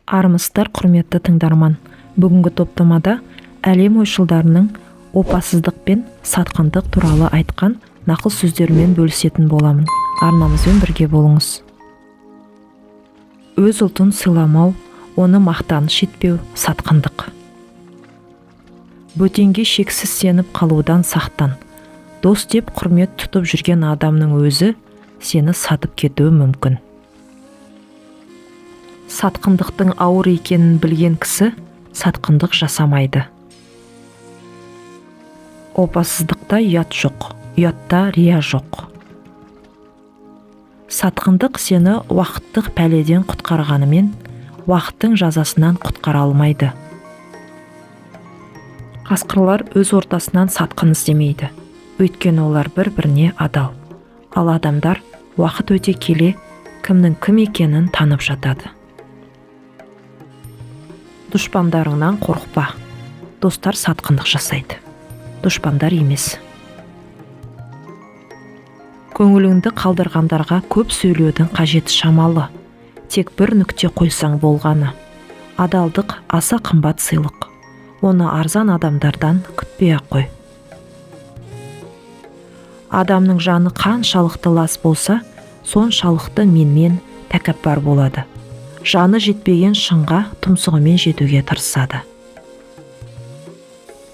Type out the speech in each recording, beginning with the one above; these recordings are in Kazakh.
Армысыздар, құрметті тыңдарман. Бүгінгі топтамада әлем ойшылдарының опасыздық пен сатқындық туралы айтқан нақыл сөздермен бөлісетін боламын. Арнамызбен бірге болыңыз. Өз ұлтын сыйламау, оны мақтаныш етпеу сатқындық. Бөтенге шексіз сеніп қалудан сақтан. Дос деп құрмет тұтып жүрген адамның өзі сені сатып кетуі мүмкін. Сатқындықтың ауыр екенін білген кісі сатқындық жасамайды. Опасыздықта ұят жоқ, ұятта рия жоқ. Сатқындық сені уақыттық пәледен құтқарғанымен, уақыттың жазасынан құтқара алмайды. Қасқырлар өз ортасынан сатқын іздемейді, өйткені олар бір-біріне адал. Ал адамдар уақыт өте келе кімнің кім екенін танып жатады. Дұшпандарыңнан қорықпа. Достар сатқындық жасайды, дұшпандар емес. Көңіліңді қалдырғандарға көп сөйлеудің қажеті шамалы. Тек бір нүкте қойсаң болғаны. Адалдық аса қымбат сыйлық. Оны арзан адамдардан күтпей-ақ қой. Адамның жаны қаншалықты лас болса, соншалықты менмен тәкаппар болады. Жаны жетпеген шыңға тұмсығымен жетуге тырысады.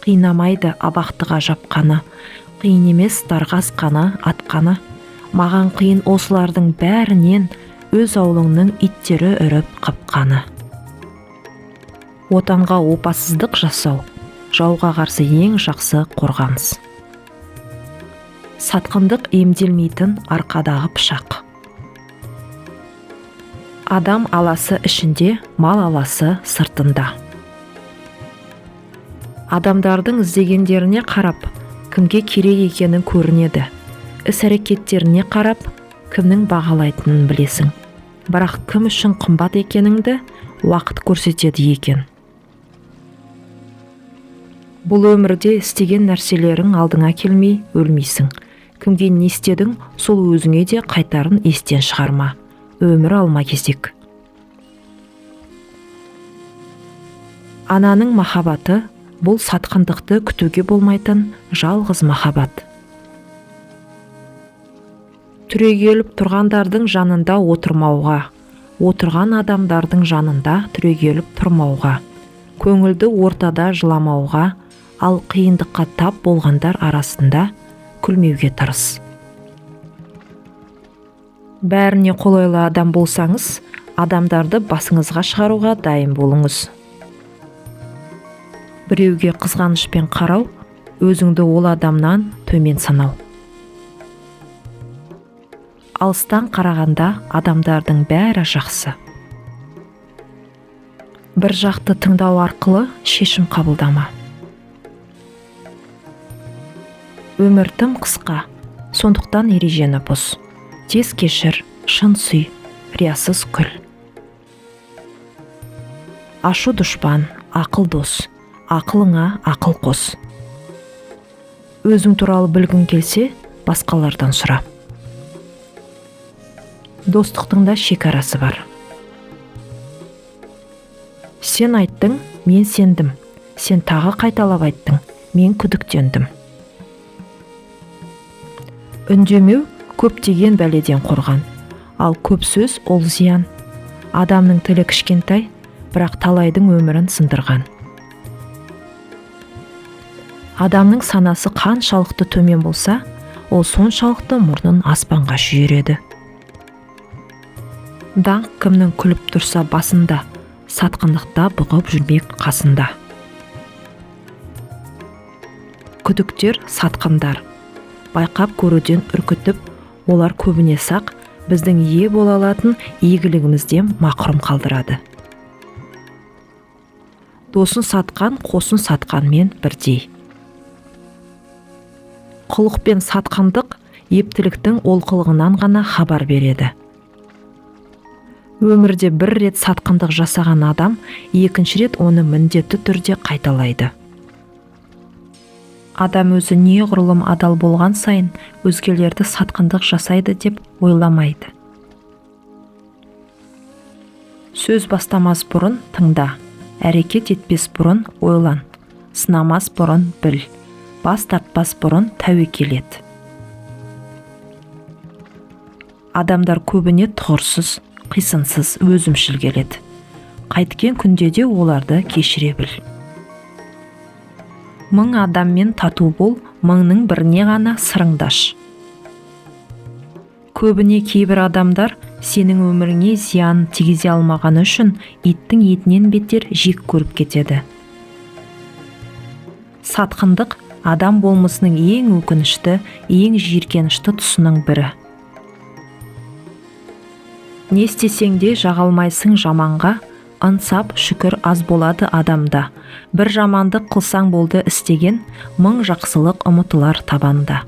Қинамайды абақтыға жапқаны, қиын емес дарға асқаны, атқаны. Маған қиын осылардың бәрінен өз аулыңның иттері үріп қапқаны. Отанға опасыздық жасау, жауға қарсы ең жақсы қорғаныс. Сатқындық емделмейтін арқадағы пышақ. Адам аласы ішінде, мал аласы сыртында. Адамдардың іздегендеріне қарап, кімге керек екенін көрінеді. Іс-әрекеттеріне қарап, кімнің бағалайтынын білесің. Бірақ кім үшін қымбат екеніңді уақыт көрсетеді екен. Бұл өмірде істеген нәрселерің алдыңа келмей өлмейсің. Кімге не істедің, сол өзіңе де қайтарын естен шығарма. Өмір алма кезек. Ананың махаббаты бұл сатқындықты күтуге болмайтын жалғыз махаббат. Түрегеліп тұрғандардың жанында отырмауға, отырған адамдардың жанында түрегеліп тұрмауға, көңілді ортада жыламауға, ал қиындыққа тап болғандар арасында күлмеуге тырыс. Бәріне қолайлы адам болсаңыз, адамдарды басыңызға шығаруға дайын болыңыз. Біреуге қызғанышпен қарау, өзіңді ол адамнан төмен санау. Алыстан қарағанда адамдардың бәрі жақсы. Бір жақты тыңдау арқылы шешім қабылдама. Өмір тым қысқа, сондықтан ережені бұз. Тез кешір, шын сүй, риясыз күл. Ашу дұшпан, ақыл дос, ақылыңа ақыл қос. Өзің туралы білгің келсе, басқалардан сұра. Достықтың да шекарасы бар. Сен айттың, мен сендім. Сен тағы қайталап айттың, мен күдіктендім. Үндемеу көптеген бәледен қорған, ал көп сөз ол зиян. Адамның тілі кішкентай, бірақ талайдың өмірін сындырған. Адамның санасы қаншалықты төмен болса, ол соншалықты мұрнын аспанға шүйіреді. Даңқ кімнің күліп тұрса басында, сатқындықта бұғып жүрмек қасында. Күдіктер сатқындар. Байқап көруден үркітіп, олар көбіне сақ, біздің ие бола алатын игілігімізден мақұрым қалдырады. Досын сатқан, қосын сатқанмен бірдей. Құлық пен сатқандық ептіліктің олқылығынан ғана хабар береді. Өмірде бір рет сатқындық жасаған адам, екінші рет оны міндетті түрде қайталайды. Адам өзі неғұрлым адал болған сайын, өзгелерді сатқындық жасайды деп ойламайды. Сөз бастамас бұрын тыңда, әрекет етпес бұрын ойлан, сынамас бұрын біл, бас тартпас бұрын тәуекел ет. Адамдар көбіне тұғырсыз, қисынсыз, өзімшіл келеді. Қайткен күнде де оларды кешіре біл. 1000 адаммен тату бол, 1000-ның біріне ғана сырыңдаш. Көбіне кейбір адамдар сенің өміріңе зиян тигізе алмағаны үшін иттің етінен бетер жек көріп кетеді. Сатқындық адам болмысының ең өкінішті, ең жиіркенішті тұсының бірі. Не істесең де жағалмайсың жаманға, ынсап шүкір аз болады адамда. Бір жамандық қылсаң болды істеген, 1000 жақсылық ұмытылар табанда.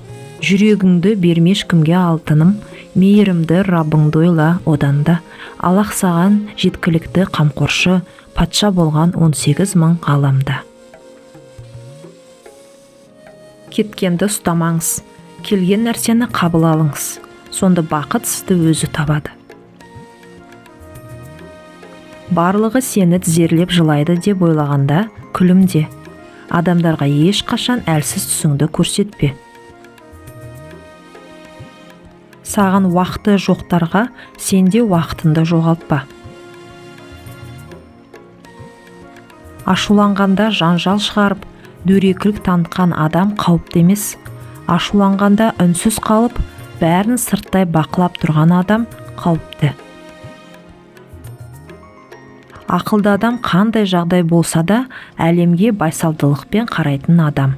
Жүрегіңді бермеш кімге алтыным, мейірімді Раббыңды ойла оданда. Аллах саған жеткілікті қамқоршы, патша болған 18 000 ғаламда. Кеткенді ұстамаңыз, келген нәрсені қабыл алыңыз, сонда бақыт сізді өзі табады. Барлығы сені тізерлеп жылайды деп ойлағанда, күлімде. Адамдарға ешқашан әлсіз түсіңді көрсетпе. Саған уақыты жоқтарға сенде уақытыңды жоғалтпа. Ашуланғанда жанжал шығарып, дөрекілік танытқан адам қауіпті емес. Ашуланғанда үнсіз қалып, бәрін сырттай бақылап тұрған адам қауіпті. Ақылды адам қандай жағдай болса да, әлемге байсалдылықпен қарайтын адам.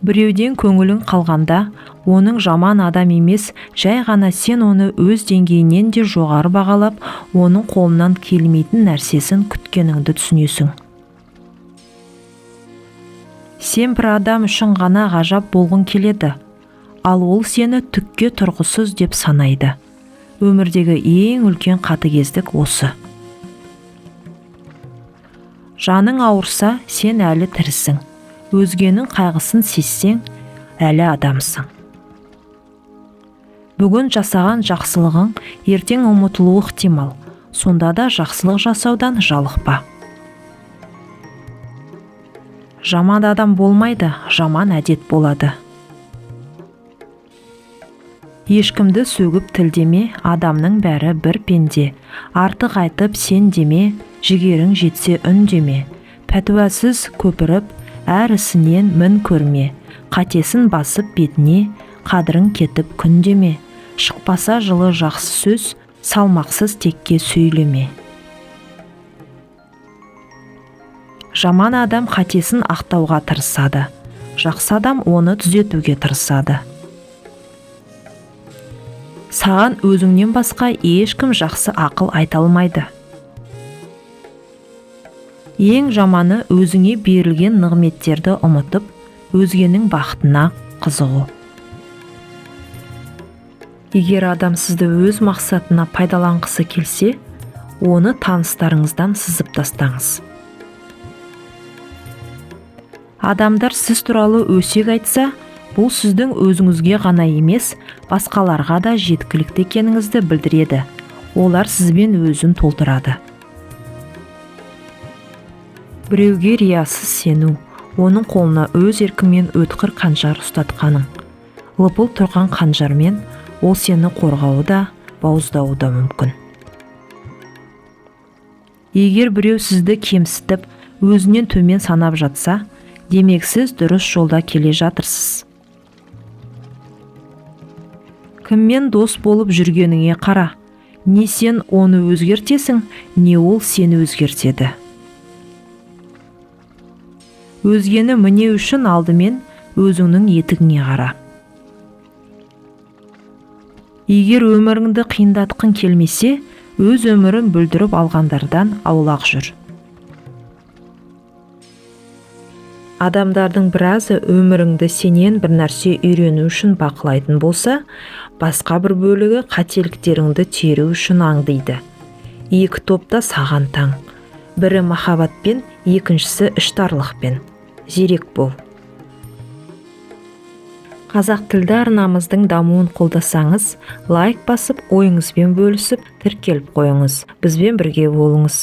Біреуден көңілің қалғанда, оның жаман адам емес, жай ғана сен оны өз деңгейінен де жоғары бағалап, оның қолынан келмейтін нәрсесін күткеніңді түсінесің. Сен бір адам үшін ғана ғажап болғың келеді, ал ол сені түкке тұрғысыз деп санайды. Өмірдегі ең үлкен қатыгездік осы. Жаның ауырса, сен әлі тірісің. Өзгенің қайғысын сезсең, әлі адамсың. Бүгін жасаған жақсылығың ертең ұмытылуы ықтимал. Сонда да жақсылық жасаудан жалықпа. Жаман адам болмайды, жаман әдет болады. Ешкімді сөгіп тілдеме, адамның бәрі бір пенде. Артық айтып сен деме, жігерің жетсе үндеме. Пәтуасыз көпіріп, әр ісінен мін көрме. Қатесін басып бетіне, қадірің кетіп күндеме. Шықпаса жылы жақсы сөз, салмақсыз текке сөйлеме. Жаман адам қатесін ақтауға тырысады. Жақсы адам оны түзетуге тырысады. Саған өзіңнен басқа ешкім жақсы ақыл айта алмайды. Ең жаманы өзіңе берілген нығметтерді ұмытып, өзгенің бақытына қызығу. Егер адам сізді өз мақсатына пайдаланғысы келсе, оны таныстарыңыздан сызып тастаңыз. Адамдар сіз туралы өсек айтса, бұл сіздің өзіңізге ғана емес, басқаларға да жеткілікті екеніңізді білдіреді. Олар сізбен өзін толтырады. Біреуге риясыз сену, оның қолына өз еркімен өткір қанжар ұстатқаның. Лыпыл тұрған қанжармен ол сені қорғауы да, бауыздауы да мүмкін. Егер біреу сізді кемсітіп, өзінен төмен санап жатса, демек сіз дұрыс жолда келе жатырсыз. Кіммен дос болып жүргеніңе қара. Не сен оны өзгертесің, не ол сені өзгертеді. Өзгені міне үшін алдымен өзіңнің етігіңе қара. Егер өміріңді қиындатқың келмесе, өз өмірін бүлдіріп алғандардан аулақ жүр. Адамдардың біразы өміріңді сенен бір нәрсе үйрену үшін бақылайтын болса, басқа бір бөлігі қателіктеріңді теру үшін аңдиды. Екі топта саған таң. Бірі махаббатпен, екіншісі іштарлықпен. Зерек бол. Қазақ тілді арнамыздың дамуын қолдасаңыз, лайк басып, ойыңызбен бөлісіп, тіркеліп қойыңыз. Бізбен бірге болыңыз.